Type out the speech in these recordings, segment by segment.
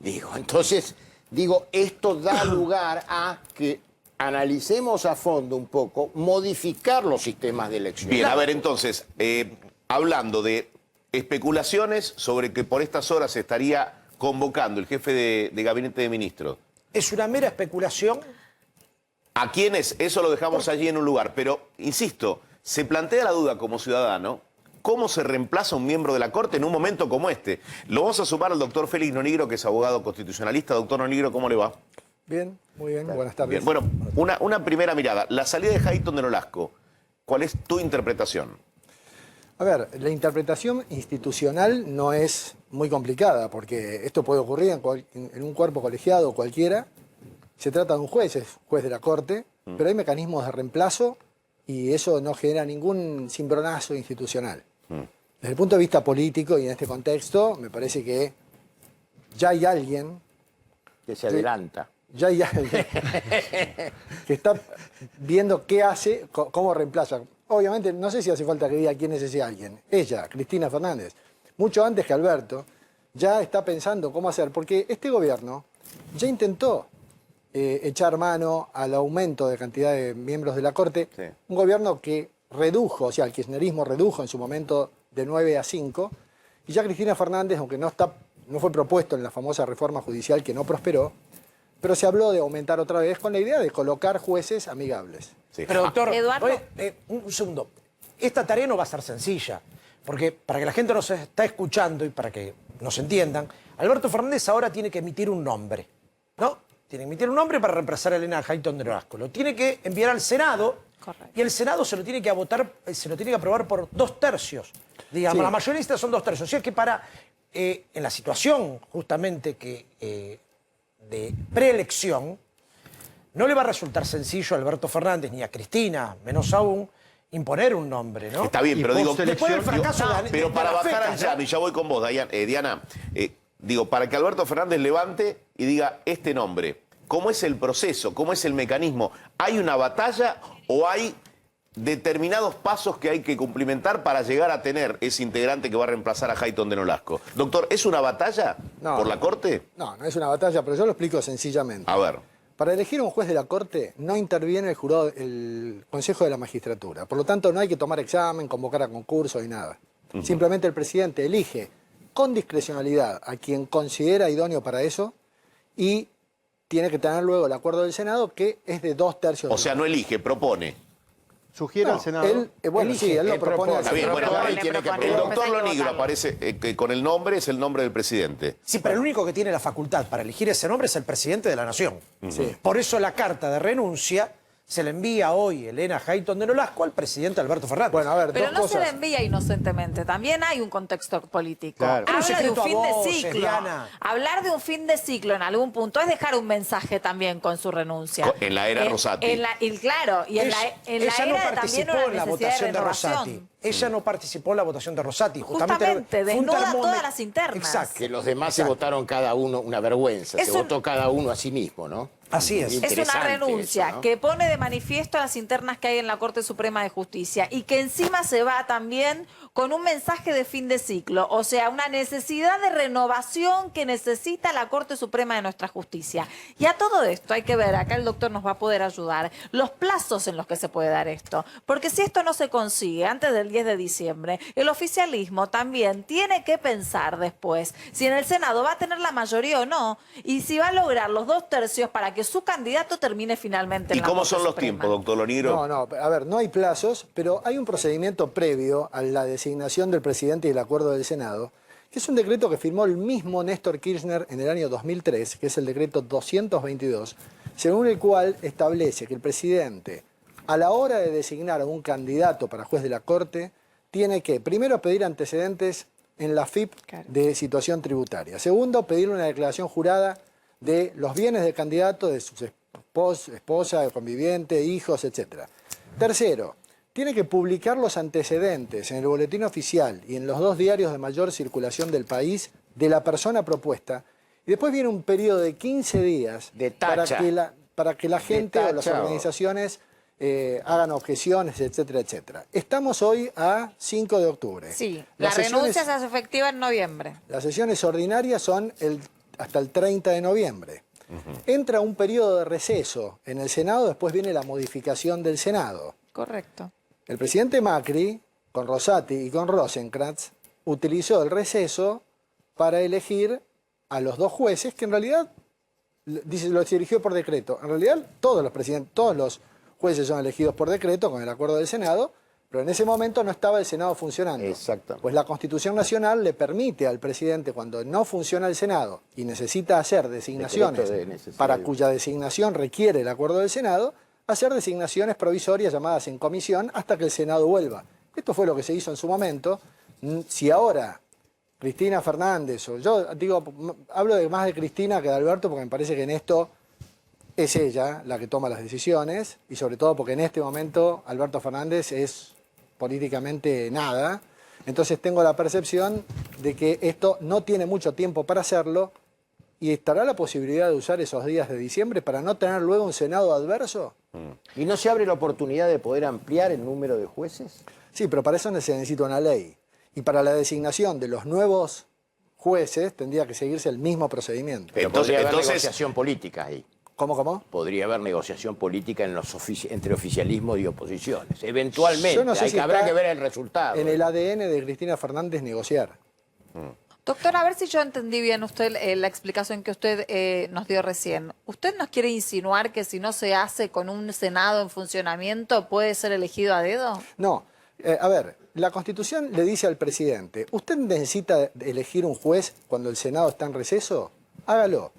Digo, entonces, esto da lugar a que analicemos a fondo un poco, modificar los sistemas de elección. Bien, a ver, entonces, hablando de especulaciones sobre que por estas horas se estaría convocando el jefe de gabinete de ministros. ¿Es una mera especulación? ¿A quiénes? Eso lo dejamos allí en un lugar. Pero, insisto, se plantea la duda como ciudadano, ¿cómo se reemplaza un miembro de la Corte en un momento como este? Lo vamos a sumar al doctor Félix Nonigro, que es abogado constitucionalista. Doctor Nonigro, ¿cómo le va? Bien, muy bien, buenas tardes. Bien, bueno, una primera mirada. La salida de Hayton de Nolasco, ¿cuál es tu interpretación? A ver, la interpretación institucional no es muy complicada, porque esto puede ocurrir en un cuerpo colegiado cualquiera. Se trata de un juez, es juez de la Corte, pero hay mecanismos de reemplazo y eso no genera ningún cimbronazo institucional. Desde el punto de vista político y en este contexto, me parece que ya hay alguien Que se adelanta. ya hay alguien que está viendo qué hace, cómo reemplaza. Obviamente, no sé si hace falta que diga quién es ese alguien. Ella, Cristina Fernández, mucho antes que Alberto, ya está pensando cómo hacer, porque este gobierno ya intentó echar mano al aumento de cantidad de miembros de la Corte. Sí. Un gobierno que redujo, o sea, el kirchnerismo redujo en su momento de 9 a 5, y ya Cristina Fernández, aunque no fue propuesto en la famosa reforma judicial que no prosperó, pero se habló de aumentar otra vez con la idea de colocar jueces amigables. Sí. Pero doctor, Eduardo. un segundo. Esta tarea no va a ser sencilla, porque para que la gente nos está escuchando y para que nos entiendan, Alberto Fernández ahora tiene que emitir un nombre, ¿no? Tiene que emitir un nombre para reemplazar a Elena Hayton de Nolasco. Lo tiene que enviar al Senado. Correcto. Y el Senado se lo tiene que se lo tiene que aprobar por 2/3. Digamos, sí. La mayoría son 2/3. O sea que en la situación justamente de preelección, no le va a resultar sencillo a Alberto Fernández ni a Cristina, menos aún, imponer un nombre, ¿no? Está bien, pero digo, después del fracaso pero para bajar FECA, al llano, y ya voy con vos, Diana, digo, para que Alberto Fernández levante y diga este nombre, ¿cómo es el proceso? ¿Cómo es el mecanismo? ¿Hay una batalla o hay determinados pasos que hay que cumplimentar para llegar a tener ese integrante que va a reemplazar a Hayton de Nolasco? Doctor, ¿es una batalla por la Corte? No, no es una batalla, pero yo lo explico sencillamente. A ver. Para elegir a un juez de la Corte no interviene el Consejo de la Magistratura. Por lo tanto, no hay que tomar examen, convocar a concurso y nada. Simplemente el presidente elige con discrecionalidad a quien considera idóneo para eso y tiene que tener luego el acuerdo del Senado, que es de 2/3. O sea, no elige, propone. Sugiere al Senado. Él lo propone al Está bien, Senado. bueno, el doctor Nonigro aparece que con el nombre es el nombre del presidente. Sí, pero el único que tiene la facultad para elegir ese nombre es el presidente de la Nación. Sí. Por eso la carta de renuncia se le envía hoy Elena Hayton de Nolasco al presidente Alberto Fernández. Bueno, a ver, Pero no dos se le cosas. envía inocentemente, también hay un contexto político. Claro. Habla de un fin de ciclo. Diana. Hablar de un fin de ciclo en algún punto es dejar un mensaje también con su renuncia. En la era Rosati. Claro, y en la ella no era también participó una en la necesidad votación de renovación. Rosati. Ella no participó en la votación de Rosati. Justamente, fue un desnuda termómetro. todas las internas. Exacto. Que los demás Exacto. se votaron cada uno, una vergüenza, se votó cada uno a sí mismo, ¿no? Así es. Es una Interesante renuncia eso, ¿no? que pone de manifiesto las internas que hay en la Corte Suprema de Justicia y que encima se va también con un mensaje de fin de ciclo, o sea, una necesidad de renovación que necesita la Corte Suprema de nuestra justicia. Y a todo esto hay que ver, acá el doctor nos va a poder ayudar, los plazos en los que se puede dar esto. Porque si esto no se consigue antes del 10 de diciembre, el oficialismo también tiene que pensar después si en el Senado va a tener la mayoría o no, y si va a lograr los 2/3 para que su candidato termine finalmente en ¿Y la cómo Corte son los Suprema. tiempos, doctor Nonigro? No, a ver, no hay plazos, pero hay un procedimiento previo a la designación del presidente y el acuerdo del Senado, que es un decreto que firmó el mismo Néstor Kirchner en el año 2003, que es el decreto 222, según el cual establece que el presidente, a la hora de designar a un candidato para juez de la Corte, tiene que, primero, pedir antecedentes en la FIP de situación tributaria. Segundo, pedir una declaración jurada de los bienes del candidato, de sus esposa, conviviente, hijos, etc. Tercero, tiene que publicar los antecedentes en el boletín oficial y en los 2 diarios de mayor circulación del país de la persona propuesta. Y después viene un periodo de 15 días De para tacha. que la gente o las tacha, organizaciones hagan objeciones, etcétera, etcétera. Estamos hoy a 5 de octubre. Sí, la Las renuncia sesiones- se hace efectiva en noviembre. Las sesiones ordinarias son hasta el 30 de noviembre. Entra un periodo de receso en el Senado, después viene la modificación del Senado. Correcto. El presidente Macri, con Rosati y con Rosenkrantz, utilizó el receso para elegir a los 2 jueces que en realidad, dice, los eligió por decreto. En realidad todos los jueces son elegidos por decreto con el acuerdo del Senado, pero en ese momento no estaba el Senado funcionando. Exactamente. Pues la Constitución Nacional le permite al presidente, cuando no funciona el Senado y necesita hacer designaciones Decreto de necesidad. para cuya designación requiere el acuerdo del Senado, hacer designaciones provisorias llamadas en comisión hasta que el Senado vuelva. Esto fue lo que se hizo en su momento. Si ahora Cristina Fernández, o yo digo, hablo más de Cristina que de Alberto porque me parece que en esto es ella la que toma las decisiones y sobre todo porque en este momento Alberto Fernández es políticamente nada. Entonces tengo la percepción de que esto no tiene mucho tiempo para hacerlo y estará la posibilidad de usar esos días de diciembre para no tener luego un Senado adverso. ¿Y no se abre la oportunidad de poder ampliar el número de jueces? Sí, pero para eso se necesita una ley. Y para la designación de los nuevos jueces tendría que seguirse el mismo procedimiento. Pero podría haber negociación política ahí. ¿Cómo? Podría haber negociación política entre oficialismo y oposiciones. Eventualmente, Yo no sé si habrá está que ver el resultado. En el ADN de Cristina Fernández negociar. Doctor, a ver si yo entendí bien usted la explicación que usted nos dio recién. ¿Usted nos quiere insinuar que si no se hace con un Senado en funcionamiento puede ser elegido a dedo? No, a ver, la Constitución le dice al presidente, ¿usted necesita elegir un juez cuando el Senado está en receso? Hágalo.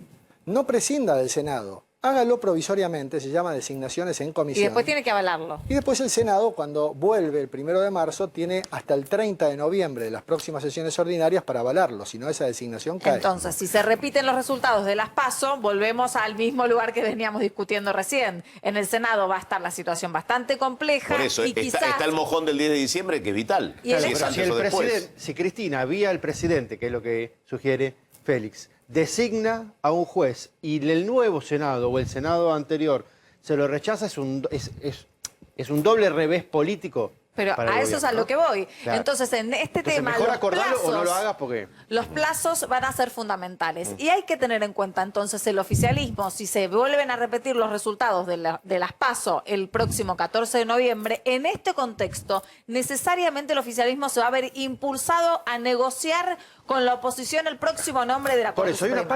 No prescinda del Senado. Hágalo provisoriamente, se llama designaciones en comisión. Y después tiene que avalarlo. Y después el Senado, cuando vuelve el 1 de marzo, tiene hasta el 30 de noviembre de las próximas sesiones ordinarias para avalarlo, si no esa designación cae. Entonces, si se repiten los resultados de las PASO, volvemos al mismo lugar que veníamos discutiendo recién. En el Senado va a estar la situación bastante compleja. Por eso, y quizás... está el mojón del 10 de diciembre que es vital. Y el- Si es Pero antes o después. si Cristina, vía el presidente, que es lo que sugiere Félix, designa a un juez y el nuevo Senado o el Senado anterior se lo rechaza, es un doble revés político. Pero para el a eso es a gobierno, lo que ¿no? voy. Claro. Entonces, en este Entonces, tema, mejor los acordarlo plazos, o no lo hagas porque... los plazos van a ser fundamentales. Y hay que tener en cuenta entonces el oficialismo, si se vuelven a repetir los resultados de las PASO el próximo 14 de noviembre, en este contexto, necesariamente el oficialismo se va a ver impulsado a negociar con la oposición el próximo nombre de la Por Corte eso, Suprema.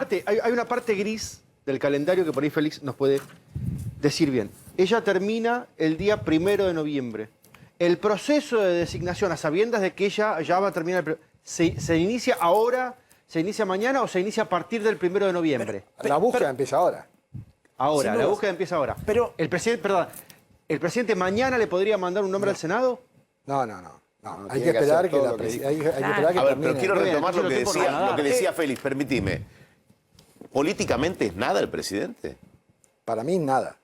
hay una parte gris del calendario que por ahí Félix nos puede decir bien. Ella termina el día 1 de noviembre. El proceso de designación, a sabiendas de que ella ya va a terminar, ¿se inicia ahora, se inicia mañana o se inicia a partir del 1 de noviembre? La búsqueda empieza ahora. Ahora, Sin la dudas. búsqueda empieza ahora. Pero- el presidente mañana le podría mandar un nombre al Senado. No. Hay tiene que que esperar hacer que todo la lo que presi- dijo. hay que esperar que A ver, termine. pero quiero Muy bien, retomar lo que, entonces lo tengo decía, para lo que nadar. decía Félix, permitime. ¿Políticamente es nada el presidente? Para mí, nada.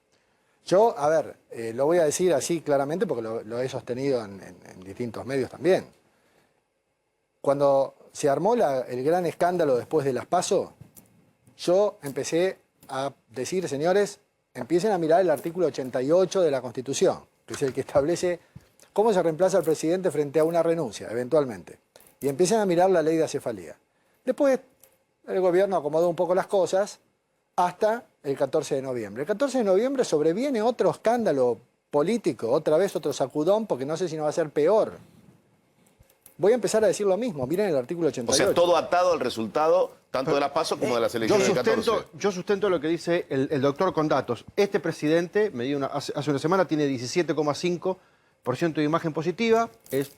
Yo, a ver, lo voy a decir así claramente porque lo he sostenido en distintos medios también. Cuando se armó el gran escándalo después de las PASO, yo empecé a decir, señores, empiecen a mirar el artículo 88 de la Constitución, que es el que establece cómo se reemplaza al presidente frente a una renuncia, eventualmente. Y empiecen a mirar la ley de acefalía. Después, el gobierno acomodó un poco las cosas hasta el 14 de noviembre. El 14 de noviembre sobreviene otro escándalo político, otra vez otro sacudón, porque no sé si no va a ser peor. Voy a empezar a decir lo mismo, miren el artículo O 88. sea, todo atado al resultado tanto de las PASO como de las elecciones del 14. Yo sustento lo que dice el doctor con datos. Este presidente, hace una semana, tiene 17,5% de imagen positiva. Es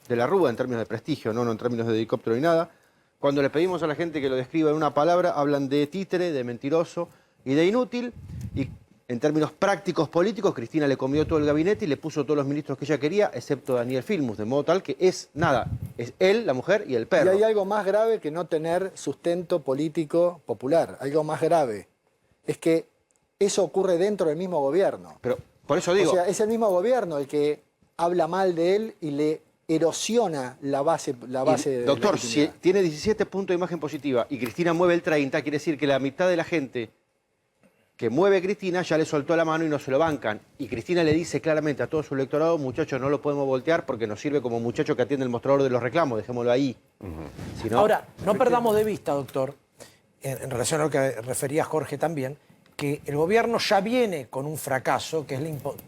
de la Rúa en términos de prestigio, no en términos de helicóptero ni nada. Cuando le pedimos a la gente que lo describa en una palabra, hablan de títere, de mentiroso y de inútil. Y en términos prácticos políticos, Cristina le comió todo el gabinete y le puso todos los ministros que ella quería, excepto Daniel Filmus, de modo tal que es nada. Es él, la mujer y el Y perro. hay algo más grave que no tener sustento político popular. Algo más grave es que eso ocurre dentro del mismo gobierno. Pero por eso digo... O sea, es el mismo gobierno el que habla mal de él y le erosiona la base de Doctor, si legitimidad. tiene 17 puntos de imagen positiva y Cristina mueve el 30, quiere decir que la mitad de la gente que mueve a Cristina ya le soltó la mano y no se lo bancan. Y Cristina le dice claramente a todo su electorado, muchachos, no lo podemos voltear porque nos sirve como muchacho que atiende el mostrador de los reclamos, dejémoslo ahí. Si no- Ahora, no perdamos de vista, doctor, en relación a lo que refería Jorge también, que el gobierno ya viene con un fracaso, que es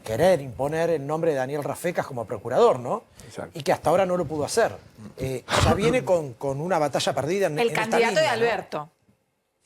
querer imponer el nombre de Daniel Rafecas como procurador, ¿no? Exacto. Y que hasta ahora no lo pudo hacer. Ya viene con una batalla perdida en El esta candidato de línea, ¿no? Alberto.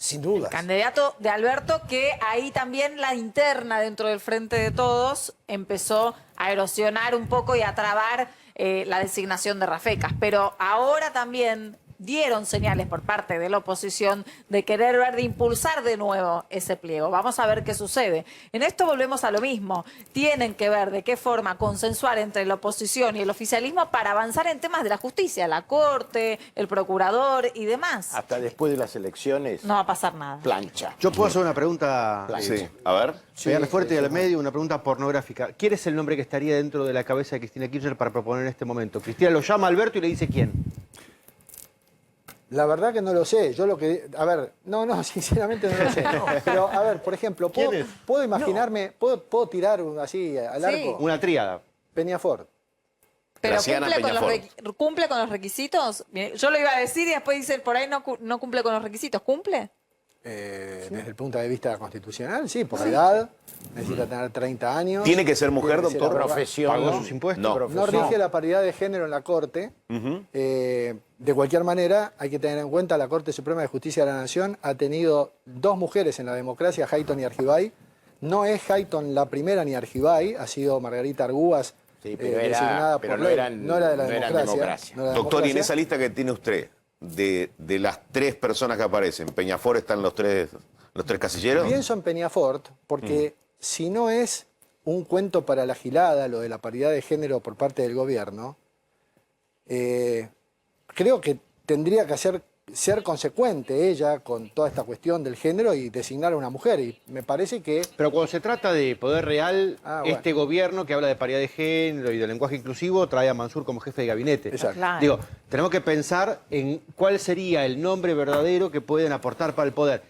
Sin duda. Candidato de Alberto, que ahí también la interna dentro del Frente de Todos empezó a erosionar un poco y a trabar la designación de Rafecas. Pero ahora también dieron señales por parte de la oposición de querer ver, de impulsar de nuevo ese pliego. Vamos a ver qué sucede. En esto volvemos a lo mismo. Tienen que ver de qué forma consensuar entre la oposición y el oficialismo para avanzar en temas de la justicia, la Corte, el procurador y demás. Hasta después de las elecciones, No va a pasar nada. plancha. Yo puedo hacer una pregunta, Sí, a ver. pegarle fuerte y al medio, una pregunta pornográfica. ¿Quién es el nombre que estaría dentro de la cabeza de Cristina Kirchner para proponer en este momento? Cristina lo llama a Alberto y le dice quién. La verdad que no lo sé. Yo lo que. A ver, no, sinceramente no lo sé. Pero, a ver, por ejemplo, ¿Quién es? puedo imaginarme, puedo tirar así al Sí. arco. Una tríada. Peñafort. Pero Graciana cumple con los requisitos. Mire, yo lo iba a decir y después dice, por ahí no cumple con los requisitos. ¿Cumple? Desde el punto de vista constitucional, sí, por edad. Necesita tener 30 años. ¿Tiene que ser mujer, tiene que ser doctor? abogada. Profesión. ¿Pagó sus impuestos? No. No rige la paridad de género en la Corte. De cualquier manera, hay que tener en cuenta la Corte Suprema de Justicia de la Nación ha tenido dos mujeres en la democracia, Hayton y Argibay. No es Hayton la primera ni Argibay, ha sido Margarita Argúas, Sí, pero designada pero por no ley. eran- no era de la no eran democracia. democracia. no era Doctor, y en democracia. esa lista que tiene usted, de las 3 personas que aparecen, ¿Peñafort están los tres casilleros? Pienso en Peñafort porque si no es un cuento para la gilada, lo de la paridad de género por parte del gobierno, creo que tendría que ser consecuente ella con toda esta cuestión del género y designar a una mujer. Y me parece que Pero cuando se trata de poder real, Bueno. este gobierno que habla de paridad de género y de lenguaje inclusivo trae a Mansur como jefe de gabinete. Exacto. Claro. Digo, tenemos que pensar en cuál sería el nombre verdadero que pueden aportar para el poder.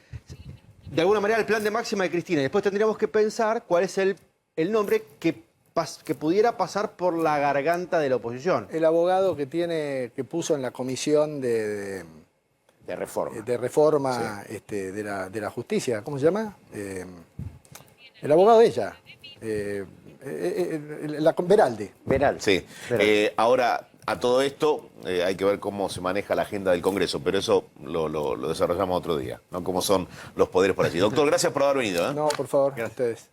De alguna manera el plan de máxima de Cristina. Y después tendríamos que pensar cuál es el nombre que pudiera pasar por la garganta de la oposición. el abogado que puso en la comisión de reforma. reforma de la justicia, ¿cómo se llama? El abogado de ella, Beraldi. Verán. Sí. Ahora, a todo esto hay que ver cómo se maneja la agenda del Congreso, pero eso lo desarrollamos otro día, ¿no? Cómo son los poderes por allí. Doctor, gracias por haber venido. ¿eh? No, por favor, a ustedes.